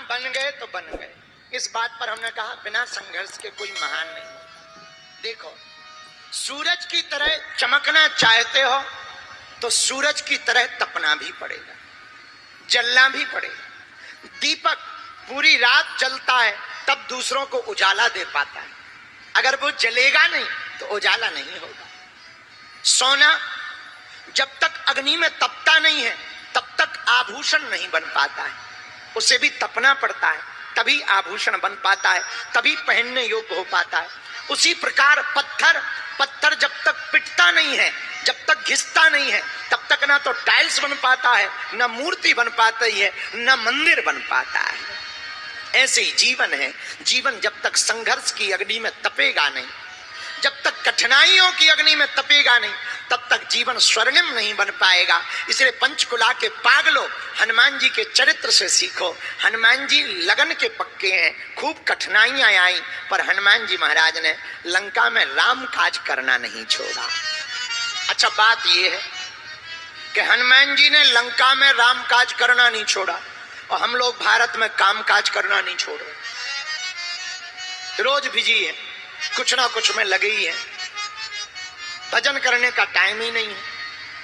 बन गए तो बन गए। इस बात पर हमने कहा बिना संघर्ष के कोई महान नहीं। देखो, सूरज की तरह चमकना चाहते हो तो सूरज की तरह तपना भी पड़ेगा, जलना भी पड़ेगा। दीपक पूरी रात जलता है तब दूसरों को उजाला दे पाता है, अगर वो जलेगा नहीं तो उजाला नहीं होगा। सोना जब तक अग्नि में तपता नहीं है तब तक आभूषण नहीं बन पाता है, उसे भी तपना पड़ता है तभी आभूषण बन पाता है, तभी पहनने योग्य हो पाता है। उसी प्रकार पत्थर जब तक पिटता नहीं है, जब तक घिसता नहीं है, तब तक ना तो टाइल्स बन पाता है, ना मूर्ति बन पाती है, ना मंदिर बन पाता है। ऐसे ही जीवन है। जीवन जब तक संघर्ष की अग्नि में तपेगा नहीं, जब तक कठिनाइयों की अग्नि में तपेगा नहीं, तब तक जीवन स्वर्णिम नहीं बन पाएगा। इसलिए पंचकुला के पागलों, हनुमान जी के चरित्र से सीखो। हनुमान जी लगन के पक्के हैं, खूब कठिनाइयां आई पर हनुमान जी महाराज ने लंका में राम काज करना नहीं छोड़ा। अच्छा, बात यह है कि हनुमान जी ने लंका में राम काज करना नहीं छोड़ा और हम लोग भारत में काम काज करना नहीं छोड़ रहे। रोज बिजी है, कुछ ना कुछ में लगे ही है। भजन करने का टाइम ही नहीं है,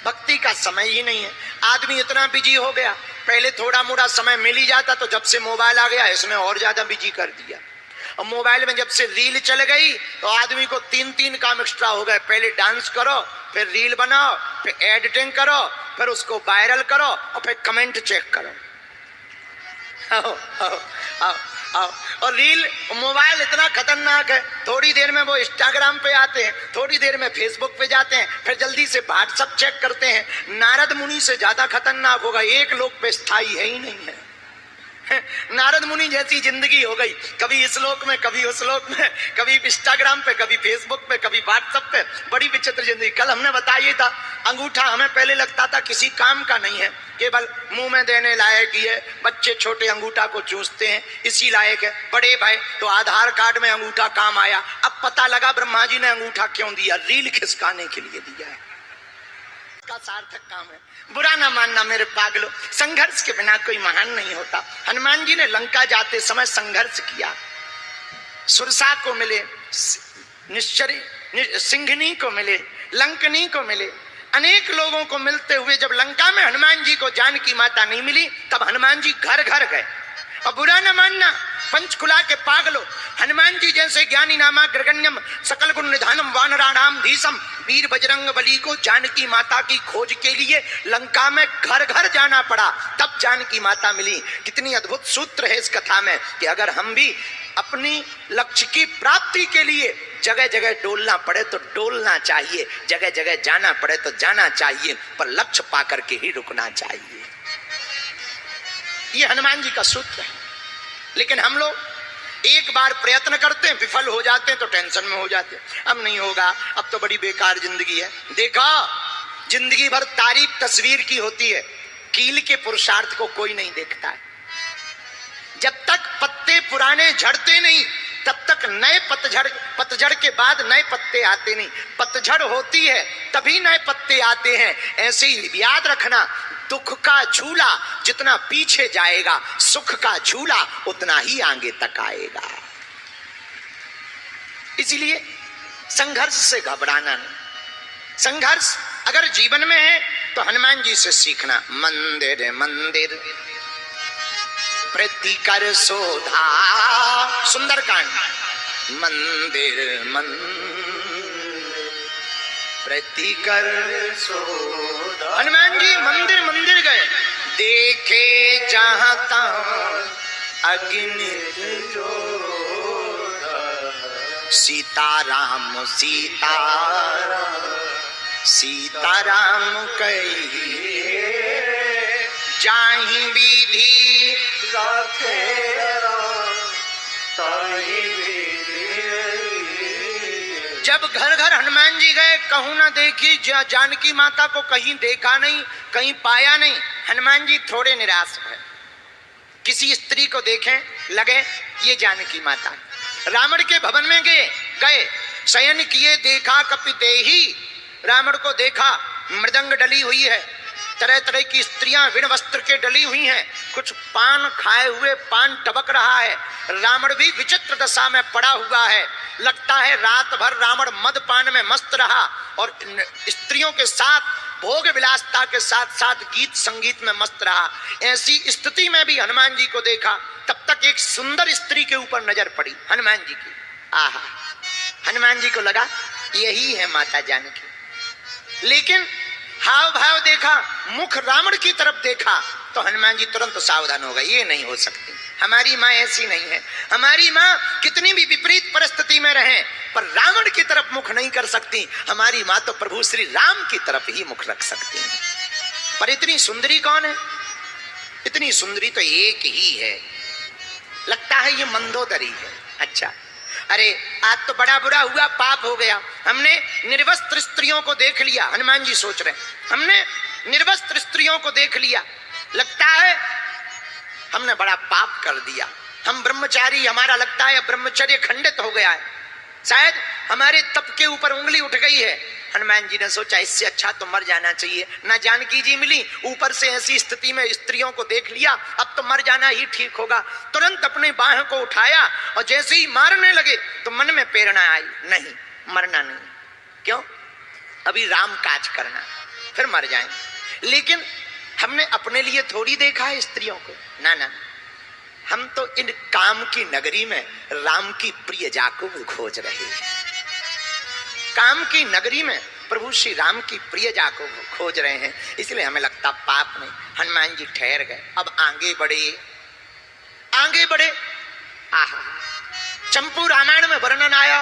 भक्ति का समय ही नहीं है। आदमी इतना बिजी हो गया, पहले थोड़ा मोड़ा समय मिल ही जाता, तो जब से मोबाइल आ गया इसने और ज्यादा बिजी कर दिया। और मोबाइल में जब से रील चल गई तो आदमी को 3 काम एक्स्ट्रा हो गए। पहले डांस करो, फिर रील बनाओ, फिर एडिटिंग करो, फिर उसको वायरल करो और फिर कमेंट चेक करो। और रील मोबाइल इतना खतरनाक है, थोड़ी देर में वो इंस्टाग्राम पे आते हैं, थोड़ी देर में फेसबुक पे जाते हैं, फिर जल्दी से व्हाट्सएप चेक करते हैं। नारद मुनि से ज्यादा खतरनाक होगा, एक लोक पे स्थायी है ही नहीं है। नारद मुनि जैसी जिंदगी हो गई, कभी इस लोक में, कभी उस लोक में, कभी इंस्टाग्राम पे, कभी फेसबुक पे, कभी व्हाट्सएप पे। बड़ी विचित्र जिंदगी। कल हमने बताया था, अंगूठा हमें पहले लगता था किसी काम का नहीं है, केवल मुंह में देने लायक ही है। बच्चे छोटे अंगूठा को चूसते हैं, इसी लायक है। बड़े भाई तो आधार कार्ड में अंगूठा काम आया। अब पता लगा ब्रह्मा जी ने अंगूठा क्यों दिया, रील खिसकाने के लिए दिया है। का सार्थक काम है। बुरा ना मानना मेरे पागलों, संघर्ष के बिना कोई महान नहीं होता। हनुमान जी ने लंका जाते समय संघर्ष किया। सुरसा को मिले, सिंघनी को मिले, लंकनी को मिले, अनेक लोगों को मिलते हुए जब लंका में हनुमान जी को जानकी माता नहीं मिली, तब हनुमान जी घर घर गए। और बुरा न मानना पंचकुला के पागलों, हनुमान जी जैसे ज्ञानी नामा ग्रगण्यम सकल गुण निधानम वानराणाम धीसम वीर बजरंग बली को जानकी माता की खोज के लिए लंका में घर घर जाना पड़ा, तब जानकी माता मिली। कितनी अद्भुत सूत्र है इस कथा में कि अगर हम भी अपनी लक्ष्य की प्राप्ति के लिए जगह जगह डोलना पड़े तो डोलना चाहिए, जगह जगह जाना पड़े तो जाना चाहिए, पर लक्ष्य पाकर के ही रुकना चाहिए। ये हनुमान जी का सूत्र है। लेकिन हम लोग एक बार प्रयत्न करते हैं, विफल हो जाते हैं तो टेंशन में हो जाते हैं, अब नहीं होगा, अब तो बड़ी बेकार जिंदगी है। देखा, जिंदगी भर तारीफ तस्वीर की होती है, कील के पुरुषार्थ को कोई नहीं देखता है। जब तक पत्ते पुराने झड़ते नहीं तब तक नए पतझड़ के बाद नए पत्ते आते नहीं। पतझड़ होती है तभी नए पत्ते आते हैं। ऐसे ही याद रखना, दुख का झूला जितना पीछे जाएगा, सुख का झूला उतना ही आगे तक आएगा। इसलिए संघर्ष से घबराना नहीं। संघर्ष अगर जीवन में है तो हनुमान जी से सीखना। मंदिर मंदिर प्रतिकर शोधा, सुंदरकांड। मंदिर प्रतिकर शोधा। हनुमान जी मंदिर मंदिर गए, देखे जहां तहां अग्नि जोधा। सीताराम सीताराम सीताराम कहिए, जाहि विधि राखे जब घर घर हनुमान जी गए, कहूं ना देखी जानकी माता को, कहीं देखा नहीं, कहीं पाया नहीं। हनुमान जी थोड़े निराश है। किसी स्त्री को देखें, लगे ये जानकी माता है। रावण के भवन में गए शयन किए, देखा कपितेहि। रावण को देखा, मृदंग डली हुई है, तरह तरह की स्त्रियां विण वस्त्र के डली हुई हैं, कुछ पान खाए हुए पान टबक रहा है। रावण भी विचित्र दशा में पड़ा हुआ है। लगता है रात भर रावण मदपान में मस्त रहा और स्त्रियों के साथ भोग विलासता के साथ साथ गीत संगीत में मस्त रहा। ऐसी स्थिति में भी हनुमान जी को देखा। तब तक एक सुंदर स्त्री के ऊपर नजर पड़ी हनुमान जी की। आहा, हनुमान जी को लगा यही है माता जानकी। लेकिन हाव भाव देखा, मुख रावण की तरफ देखा तो हनुमान जी तुरंत सावधान हो गए, ये नहीं हो सकती, हमारी माँ ऐसी नहीं है। हमारी माँ कितनी भी विपरीत परिस्थिति में रहे पर रावण की तरफ मुख नहीं कर सकती। हमारी माँ तो प्रभु श्री राम की तरफ ही मुख रख सकती है। पर इतनी सुंदरी कौन है? इतनी सुंदरी तो एक ही है। लगता है ये मंदोदरी है। अच्छा, अरे आज तो बड़ा बुरा हुआ, पाप हो गया, हमने निर्वस्त्र स्त्रियों को देख लिया। हनुमान जी सोच रहे हमने निर्वस्त्र स्त्रियों को देख लिया, लगता है हमने बड़ा पाप कर दिया। हम ब्रह्मचारी, हमारा लगता है ब्रह्मचर्य खंडित हो गया है, शायद हमारे तप के ऊपर उंगली उठ गई है। हनुमान जी ने सोचा इससे अच्छा तो मर जाना चाहिए। ना जानकी जी मिली, ऊपर से ऐसी स्थिति में स्त्रियों को देख लिया, अब तो मर जाना ही ठीक होगा। तुरंत अपने बाह को उठाया और जैसे ही मारने लगे तो मन में प्रेरणा आई, नहीं मरना नहीं, क्यों, अभी राम काज करना, फिर मर जाए। लेकिन हमने अपने लिए थोड़ी देखा है स्त्रियों को, ना ना, हम तो इन काम की नगरी में राम की प्रियजा को खोज रहे हैं। काम की नगरी में प्रभु श्री राम की प्रियजा को खोज रहे हैं, इसलिए हमें लगता पाप नहीं। हनुमान जी ठहर गए, अब आगे बढ़े, आगे बढ़े। आहा, चंपू रामायण में वर्णन आया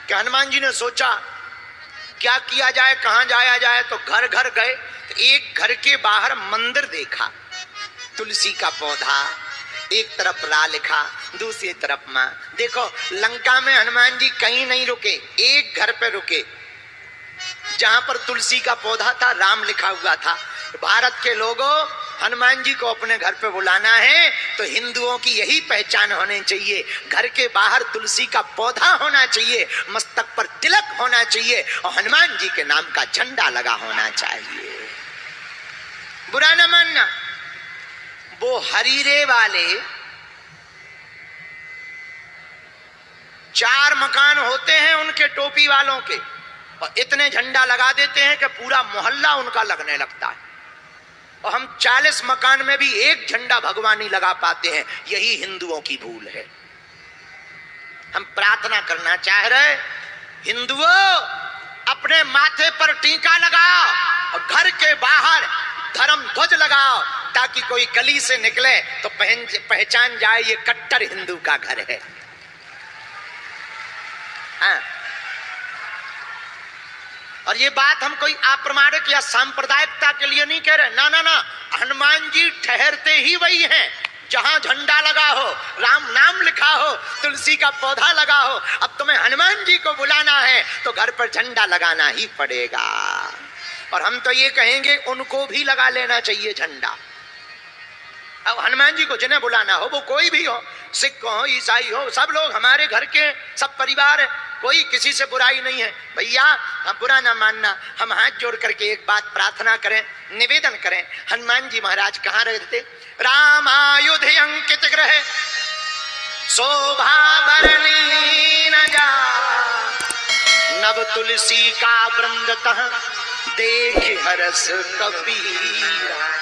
कि हनुमान जी ने सोचा क्या किया जाए, कहां जाया जाए, तो घर घर गए। तो एक घर के बाहर मंदिर देखा, तुलसी का पौधा, एक तरफ रा लिखा, दूसरी तरफ मां। देखो लंका में हनुमान जी कहीं नहीं रुके, एक घर पे रुके जहां पर तुलसी का पौधा था, राम लिखा हुआ था। भारत के लोगों, हनुमान जी को अपने घर पे बुलाना है तो हिंदुओं की यही पहचान होनी चाहिए, घर के बाहर तुलसी का पौधा होना चाहिए, मस्तक पर तिलक होना चाहिए और हनुमान जी के नाम का झंडा लगा होना चाहिए। बुरा न मानना, वो हरीरे वाले 4 मकान होते हैं उनके टोपी वालों के, और इतने झंडा लगा देते हैं कि पूरा मोहल्ला उनका लगने लगता है। और हम 40 मकान में भी एक झंडा भगवान नहीं लगा पाते हैं, यही हिंदुओं की भूल है। हम प्रार्थना करना चाह रहे, हिंदुओं अपने माथे पर टीका लगाओ और घर के बाहर धर्म ध्वज लगाओ, ताकि कोई गली से निकले तो पहचान जाए ये कट्टर हिंदू का घर है। हाँ। और ये बात हम कोई अप्रमाणिक या सांप्रदायिकता के लिए नहीं कह रहे, ना ना ना, हनुमान जी ठहरते ही वही हैं जहां झंडा लगा हो, राम नाम लिखा हो, तुलसी का पौधा लगा हो। अब तुम्हें हनुमान जी को बुलाना है तो घर पर झंडा लगाना ही पड़ेगा। और हम तो ये कहेंगे उनको भी लगा लेना चाहिए झंडा। अब हनुमान जी को जिन्हें बुलाना हो, वो कोई भी हो, सिख हो, ईसाई हो, सब लोग हमारे घर के, सब परिवार है, कोई किसी से बुराई नहीं है। भैया हम बुरा ना मानना, हम हाथ जोड़ करके एक बात प्रार्थना करें, निवेदन करें। हनुमान जी महाराज कहाँ रहते? रामायुध अंकित ग्रह शोभा बरनी न जा, नव तुलसी का वृंद तह देख हरस कबीरा।